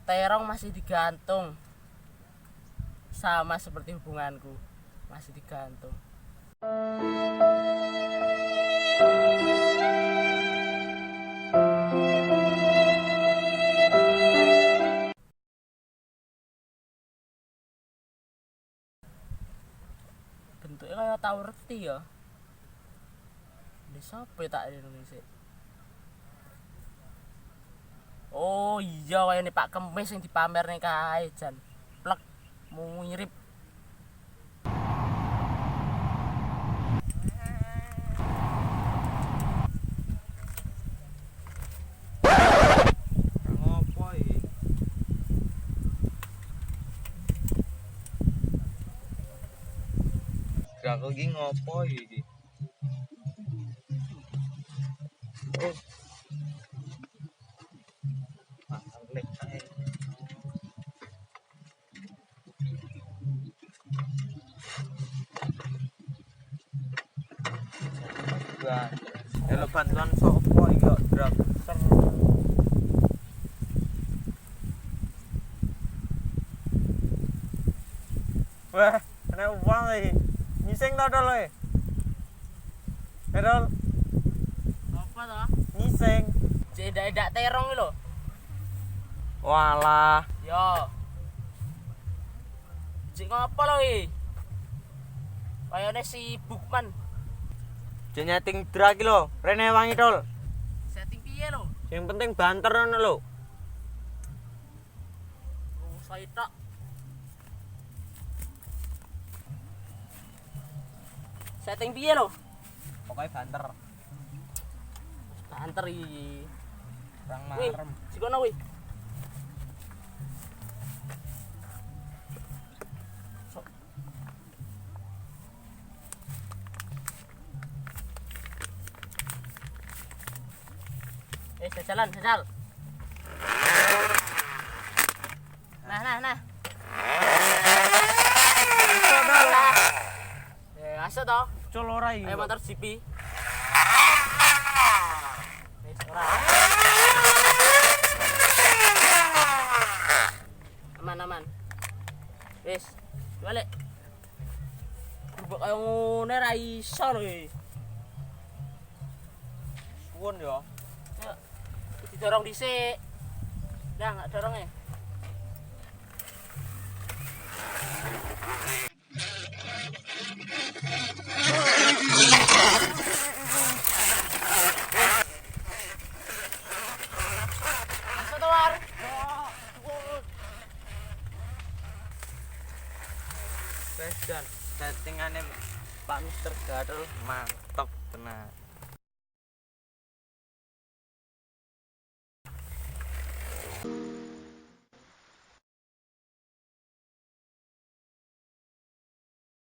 Terong masih digantung, sama seperti hubunganku, masih digantung. Bentuknya kayak tahu reti ya. Ini siapa ya tak di Indonesia? Oh iya, kayak ini Pak Kemis yang dipamer nih kae jan. Plek mau ngirip. Ngopo iki? Gak iki ngopo iki? Alik ae. Bantuan sopo iki kok drop. Wah, ana uang iki. Nyiseng ta dol e. Dol, Apa toh? nyiseng. Cedak-edak terong iki lho. Walah, Yo. Cik ngapa lo iki? Kayane sibuk man. jenyating drak iki lho, rene wangi dol. Setting piye lo? Yang penting banter ngono lho. Oh, saya tak. Setting piye lo? Pokoknya banter. Banter iki. Kurang Wih, marem. sikono wih. Jalan, jajal. Nah. Aso toh. Cul ora iki. Ayo motor GP. Wis ora. Aman. Wis, balik. Rubuk kaya ngene ra iso lho iki. Suwun ya. Yuk, didorong dhisik. Nah, enggak dorong ya. Masuk tuh, War. Wes dan settingane Pak Mister Gatel mantep tenan.